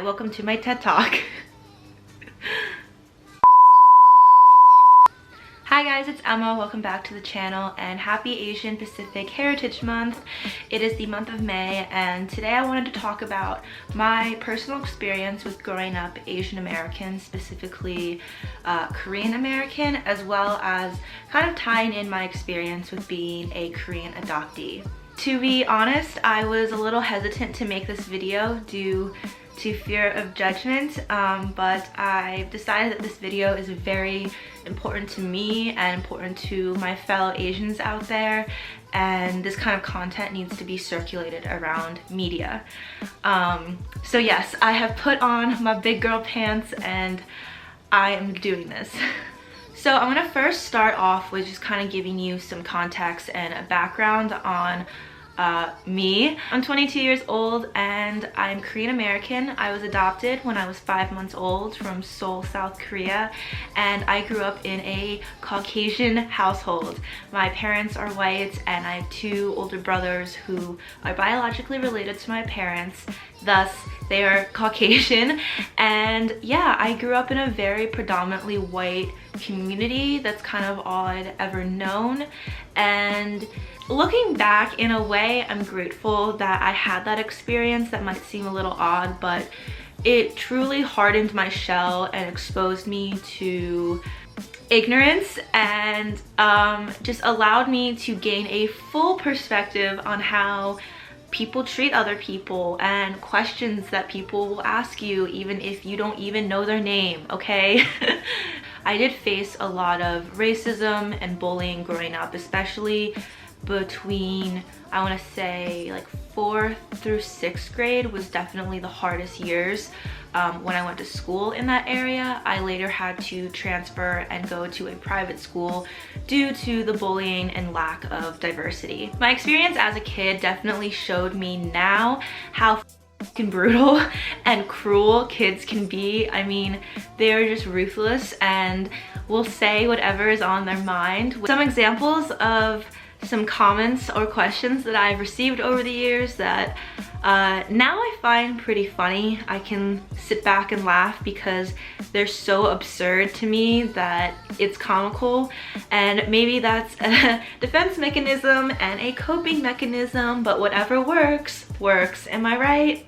welcome to my TED Talk. Hi guys, it's Emma. Welcome back to the channel and happy Asian Pacific Heritage Month. It is the month of May and today I wanted to talk about my personal experience with growing up Asian American, specifically Korean American, as well as kind of tying in my experience with being a Korean adoptee. To be honest, I was a little hesitant to make this video due to fear of judgment, but I've decided that this video is very important to me and important to my fellow Asians out there, and this kind of content needs to be circulated around media. So yes, I have put on my big girl pants and I am doing this. So I'm gonna first start off with just kind of giving you some context and a background on me. I'm 22 years old and I'm Korean American. I was adopted when I was 5 months old from Seoul, South Korea, and I grew up in a Caucasian household. My parents are white and I have two older brothers who are biologically related to my parents, thus they are Caucasian. And yeah, I grew up in a very predominantly white community. That's kind of all I'd ever known, and looking back, in a way, I'm grateful that I had that experience. That might seem a little odd, but it truly hardened my shell and exposed me to ignorance and just allowed me to gain a full perspective on how people treat other people and questions that people will ask you even if you don't even know their name, okay? I did face a lot of racism and bullying growing up, especially between, I want to say, like 4th through 6th grade was definitely the hardest years when I went to school in that area. I later had to transfer and go to a private school due to the bullying and lack of diversity. My experience as a kid definitely showed me now how fucking brutal and cruel kids can be. I mean, they're just ruthless and will say whatever is on their mind. Some examples of some comments or questions that I've received over the years that now I find pretty funny. I can sit back and laugh because they're so absurd to me that it's comical, and maybe that's a defense mechanism and a coping mechanism, but whatever works, works. Am I right?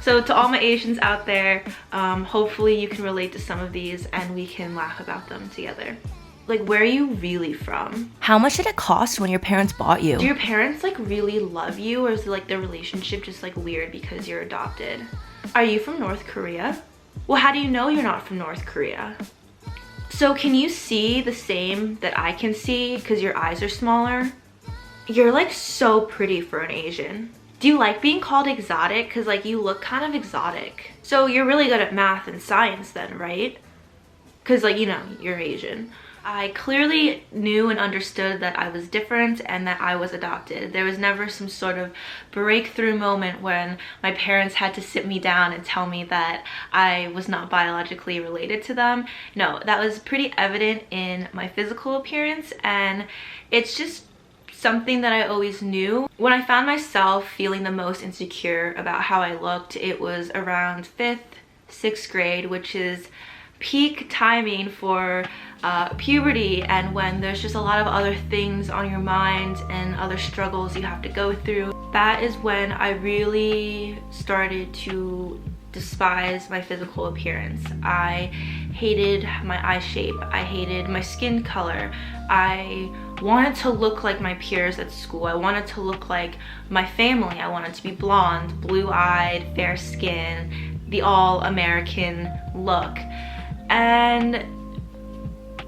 So to all my Asians out there, hopefully you can relate to some of these and we can laugh about them together. Like, where are you really from? How much did it cost when your parents bought you? Do your parents like really love you, or is like the relationship just like weird because you're adopted? Are you from North Korea? Well, how do you know you're not from North Korea? So can you see the same that I can see because your eyes are smaller? You're like so pretty for an Asian. Do you like being called exotic? Because like you look kind of exotic. So you're really good at math and science then, right? Because like, you know, you're Asian. I clearly knew and understood that I was different and that I was adopted. There was never some sort of breakthrough moment when my parents had to sit me down and tell me that I was not biologically related to them. No, that was pretty evident in my physical appearance, and it's just something that I always knew. When I found myself feeling the most insecure about how I looked, it was around 5th, 6th grade, which is peak timing for puberty, and when there's just a lot of other things on your mind and other struggles you have to go through. That is when I really started to despise my physical appearance. I hated my eye shape. I hated my skin color. I wanted to look like my peers at school. I wanted to look like my family. I wanted to be blonde, blue-eyed, fair skin, the all-American look. And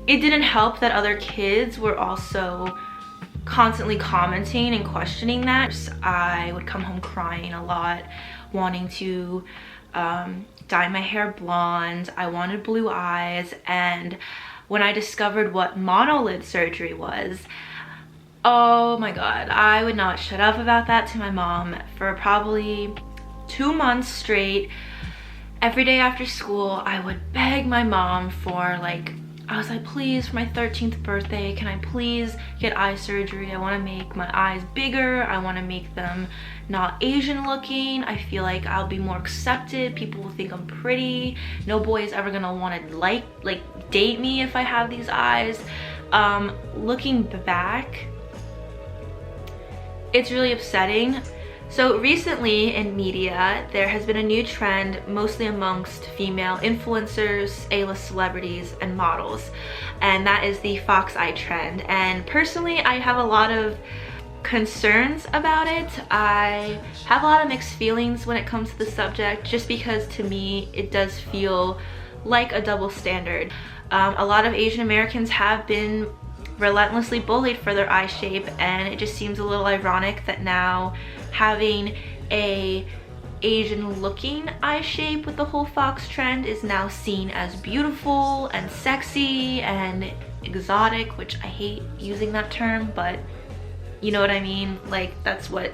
it didn't help that other kids were also constantly commenting and questioning that. I would come home crying a lot, wanting to dye my hair blonde. I wanted blue eyes, and when I discovered what monolid surgery was, oh my god, I would not shut up about that to my mom for probably 2 months straight. Every day after school, I would beg my mom for like I was like, please, for my 13th birthday, can I please get eye surgery? I want to make my eyes bigger. I want to make them not Asian looking. I feel like I'll be more accepted. People will think I'm pretty. No boy is ever gonna want to like date me if I have these eyes. Looking back, it's really upsetting. So recently in media, there has been a new trend, mostly amongst female influencers, A-list celebrities, and models, and that is the fox eye trend. And personally, I have a lot of concerns about it. I have a lot of mixed feelings when it comes to the subject, just because to me, it does feel like a double standard. A lot of Asian Americans have been relentlessly bullied for their eye shape, and it just seems a little ironic that now having a Asian looking eye shape with the whole fox trend is now seen as beautiful and sexy and exotic, which I hate using that term, but you know what I mean. Like, that's what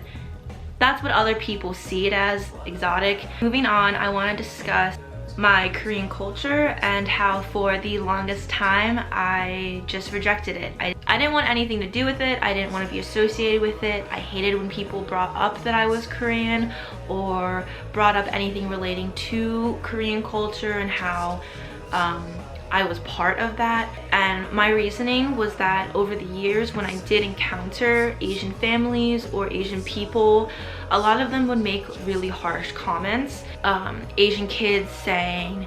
other people see it as, exotic. Moving on, I want to discuss my Korean culture and how for the longest time I just rejected it. I didn't want anything to do with it. I didn't want to be associated with it. I hated when people brought up that I was Korean or brought up anything relating to Korean culture and how I was part of that. And my reasoning was that over the years, when I did encounter Asian families or Asian people, a lot of them would make really harsh comments. Asian kids saying,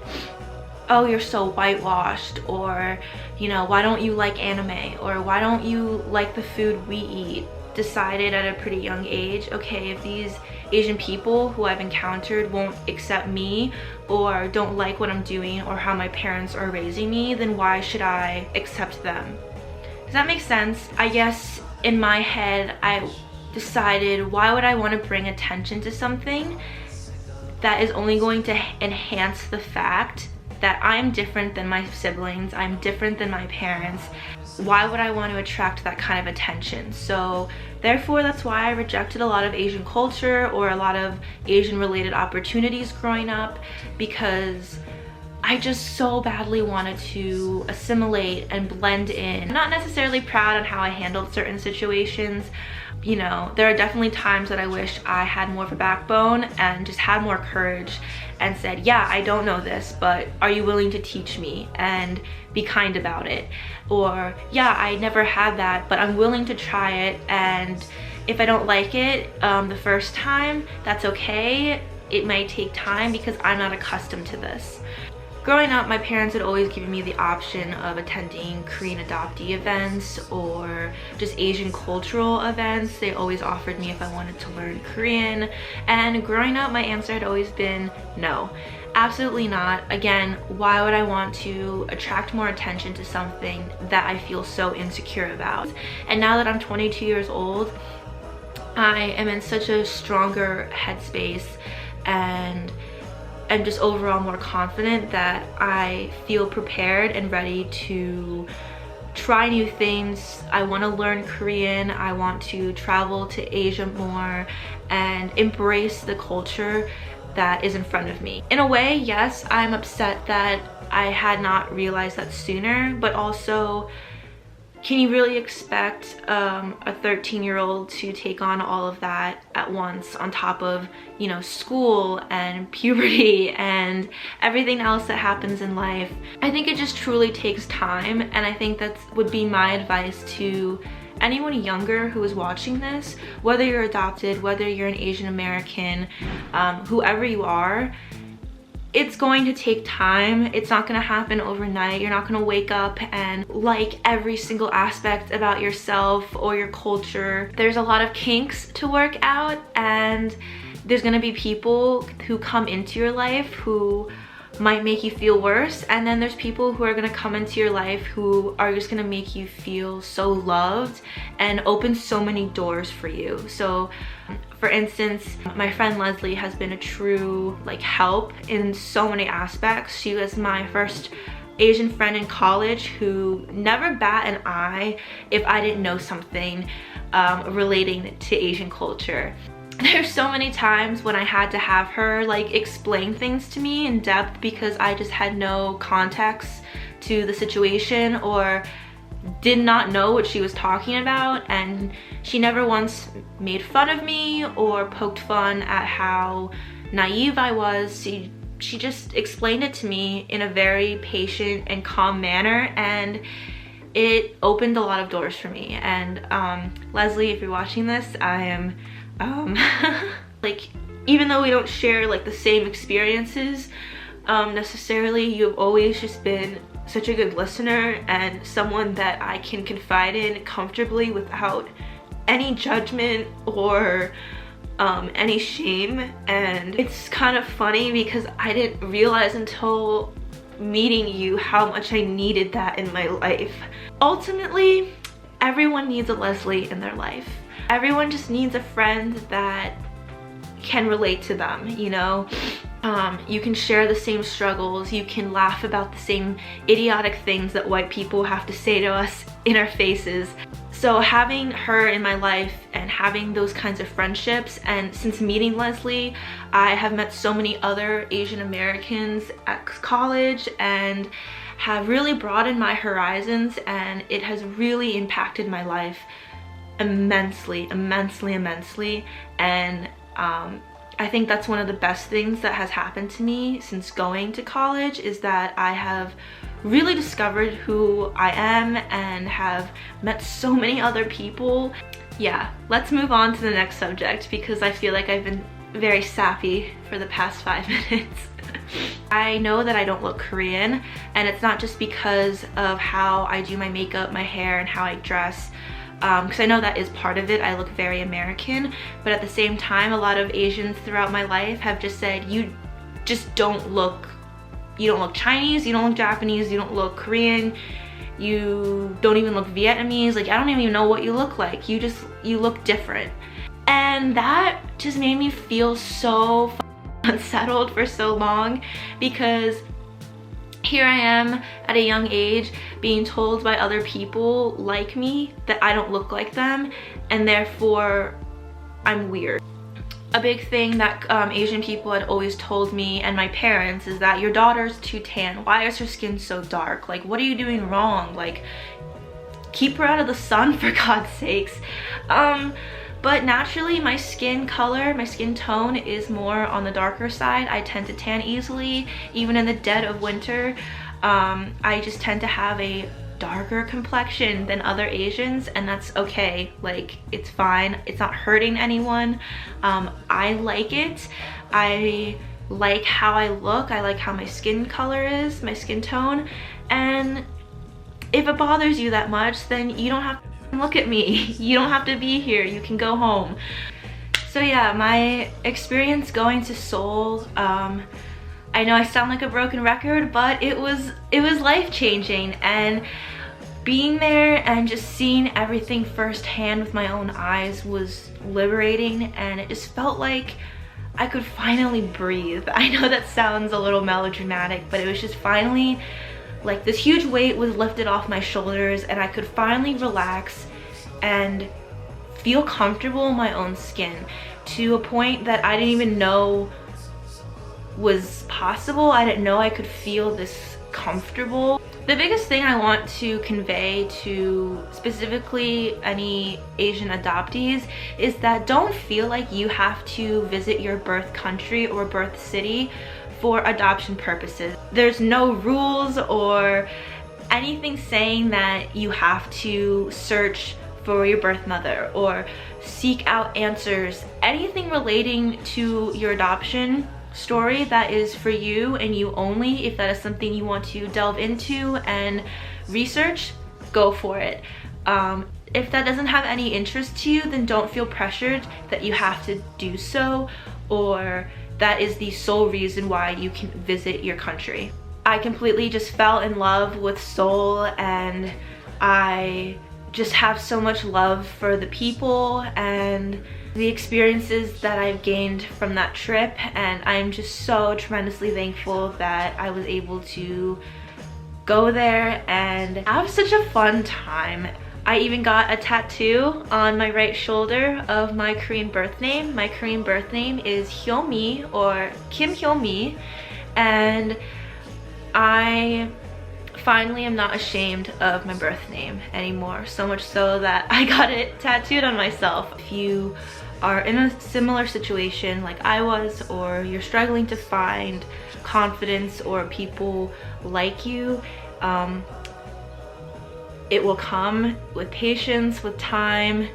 oh, you're so whitewashed, or, you know, why don't you like anime, or why don't you like the food we eat? Decided at a pretty young age, okay, if these Asian people who I've encountered won't accept me or don't like what I'm doing or how my parents are raising me, then why should I accept them? Does that make sense? I guess in my head, I decided, why would I want to bring attention to something that is only going to enhance the fact that I'm different than my siblings, I'm different than my parents? Why would I want to attract that kind of attention? So therefore, that's why I rejected a lot of Asian culture or a lot of Asian related opportunities growing up, because I just so badly wanted to assimilate and blend in. I'm not necessarily proud on how I handled certain situations. You know, there are definitely times that I wish I had more of a backbone and just had more courage and said, yeah, I don't know this, but are you willing to teach me and be kind about it? Or, yeah, I never had that, but I'm willing to try it, and if I don't like it the first time, that's okay. It might take time because I'm not accustomed to this. Growing up, my parents had always given me the option of attending Korean adoptee events or just Asian cultural events. They always offered me if I wanted to learn Korean. And growing up, my answer had always been no, absolutely not. Again, why would I want to attract more attention to something that I feel so insecure about? And now that I'm 22 years old, I am in such a stronger headspace and I'm just overall more confident that I feel prepared and ready to try new things. I want to learn Korean. I want to travel to Asia more and embrace the culture that is in front of me. In a way, yes, I'm upset that I had not realized that sooner, but also, can you really expect a 13-year-old to take on all of that at once on top of, you know, school and puberty and everything else that happens in life? I think it just truly takes time, and I think that would be my advice to anyone younger who is watching this, whether you're adopted, whether you're an Asian American, whoever you are. It's going to take time. It's not going to happen overnight. You're not going to wake up and like every single aspect about yourself or your culture. There's a lot of kinks to work out, and there's going to be people who come into your life who might make you feel worse, and then there's people who are going to come into your life who are just going to make you feel so loved and open so many doors for you. So for instance, my friend Leslie has been a true help in so many aspects. She was my first Asian friend in college who never bat an eye if I didn't know something relating to Asian culture. There's so many times when I had to have her explain things to me in depth because I just had no context to the situation or did not know what she was talking about, and she never once made fun of me or poked fun at how naive I was. She just explained it to me in a very patient and calm manner, and it opened a lot of doors for me. And Leslie, if you're watching this, I am like, even though we don't share like the same experiences necessarily, you've always just been such a good listener and someone that I can confide in comfortably without any judgment or any shame. And it's kind of funny because I didn't realize until meeting you how much I needed that in my life. Ultimately, everyone needs a Leslie in their life. Everyone just needs a friend that can relate to them, you know? You can share the same struggles, you can laugh about the same idiotic things that white people have to say to us in our faces. So having her in my life and having those kinds of friendships, and since meeting Leslie, I have met so many other Asian Americans at college and have really broadened my horizons, and it has really impacted my life immensely. And I think that's one of the best things that has happened to me since going to college, is that I have really discovered who I am and have met so many other people. Yeah, let's move on to the next subject because I feel like I've been very sappy for the past 5 minutes. I know that I don't look Korean, and it's not just because of how I do my makeup, my hair, and how I dress. Because I know that is part of it. I look very American, but at the same time, a lot of Asians throughout my life have just said, you don't look Chinese, you don't look Japanese, you don't look Korean, you don't even look Vietnamese, like I don't even know what you look like, you look different. And that just made me feel so unsettled for so long, because here I am at a young age being told by other people like me that I don't look like them, and therefore I'm weird. A big thing that Asian people had always told me and my parents is that your daughter's too tan. Why is her skin so dark? Like, what are you doing wrong? Like, keep her out of the sun for God's sakes. But naturally my skin color, my skin tone is more on the darker side. I tend to tan easily, even in the dead of winter. I just tend to have a darker complexion than other Asians, and that's okay. Like, it's fine, it's not hurting anyone. I like it. I like how I look, I like how my skin color is, my skin tone, and if it bothers you that much, then you don't have to look at me. You don't have to be here, you can go home. So yeah, my experience going to Seoul, I know I sound like a broken record, but it was life-changing, and being there and just seeing everything firsthand with my own eyes was liberating, and it just felt like I could finally breathe. I know that sounds a little melodramatic, but it was just finally like this huge weight was lifted off my shoulders, and I could finally relax and feel comfortable in my own skin to a point that I didn't even know was possible. I didn't know I could feel this comfortable. The biggest thing I want to convey to specifically any Asian adoptees is that don't feel like you have to visit your birth country or birth city for adoption purposes. There's no rules or anything saying that you have to search for your birth mother or seek out answers. Anything relating to your adoption story that is for you and you only, if that is something you want to delve into and research, go for it. If that doesn't have any interest to you, then don't feel pressured that you have to do so, or that is the sole reason why you can visit your country. I completely just fell in love with Seoul, and I just have so much love for the people and the experiences that I've gained from that trip, and I'm just so tremendously thankful that I was able to go there and have such a fun time. I even got a tattoo on my right shoulder of my Korean birth name. My Korean birth name is Hyomi, or Kim Hyomi, and I finally am not ashamed of my birth name anymore, so much so that I got it tattooed on myself. If you are in a similar situation like I was, or you're struggling to find confidence or people like you, it will come with patience, with time,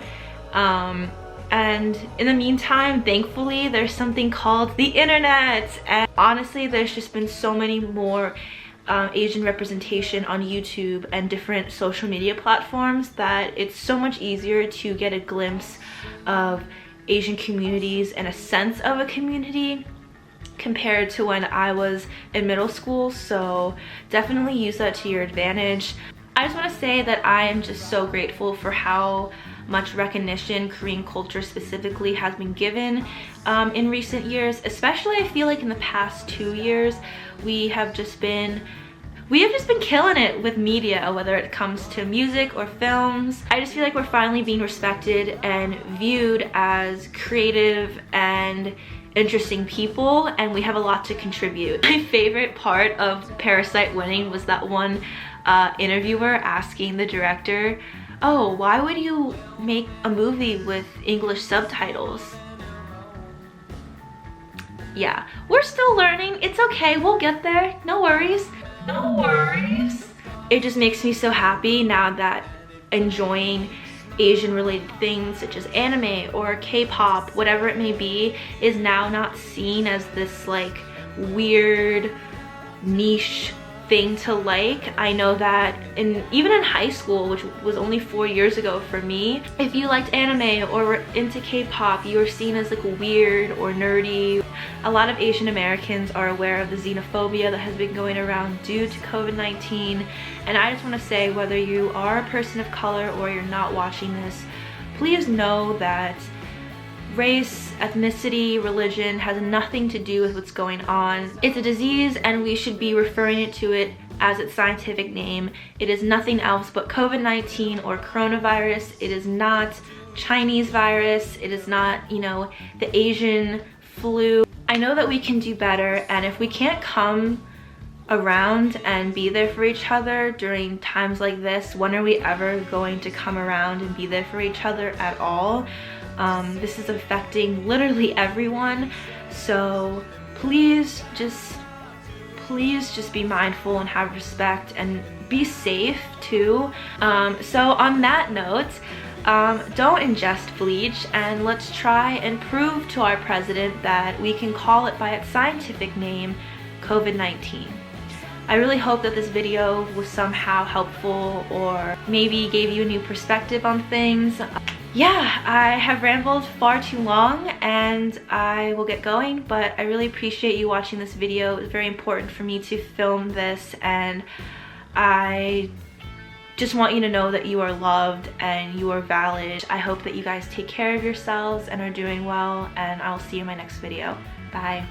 and in the meantime, thankfully, there's something called the internet. And honestly, there's just been so many more Asian representation on YouTube and different social media platforms that it's so much easier to get a glimpse of Asian communities and a sense of a community compared to when I was in middle school. So definitely use that to your advantage. I just want to say that I am just so grateful for how much recognition Korean culture specifically has been given in recent years. Especially, I feel like in the past 2 years, we have just been killing it with media, whether it comes to music or films. I just feel like we're finally being respected and viewed as creative and interesting people, and we have a lot to contribute. My favorite part of Parasite winning was that one interviewer asking the director, oh, why would you make a movie with English subtitles? Yeah, we're still learning. It's okay, we'll get there. No worries. No worries. It just makes me so happy now that enjoying Asian related things such as anime or K-pop, whatever it may be, is now not seen as this like weird niche thing to like. I know that even in high school, which was only 4 years ago for me, if you liked anime or were into K-pop, you were seen as like weird or nerdy. A lot of Asian Americans are aware of the xenophobia that has been going around due to COVID-19, and I just want to say, whether you are a person of color or you're not watching this, please know that race, ethnicity, religion has nothing to do with what's going on. It's a disease, and we should be referring to it as its scientific name. It is nothing else but COVID-19 or coronavirus. It is not Chinese virus. It is not, you know, the Asian flu. I know that we can do better, and if we can't come around and be there for each other during times like this, when are we ever going to come around and be there for each other at all? This is affecting literally everyone, so please just be mindful and have respect and be safe too. So on that note, don't ingest bleach, and let's try and prove to our president that we can call it by its scientific name, COVID-19. I really hope that this video was somehow helpful or maybe gave you a new perspective on things. Yeah, I have rambled far too long and I will get going, but I really appreciate you watching this video. It was very important for me to film this, and I just want you to know that you are loved and you are valid. I hope that you guys take care of yourselves and are doing well, and I'll see you in my next video. Bye.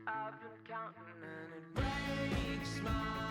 I've been counting and it breaks my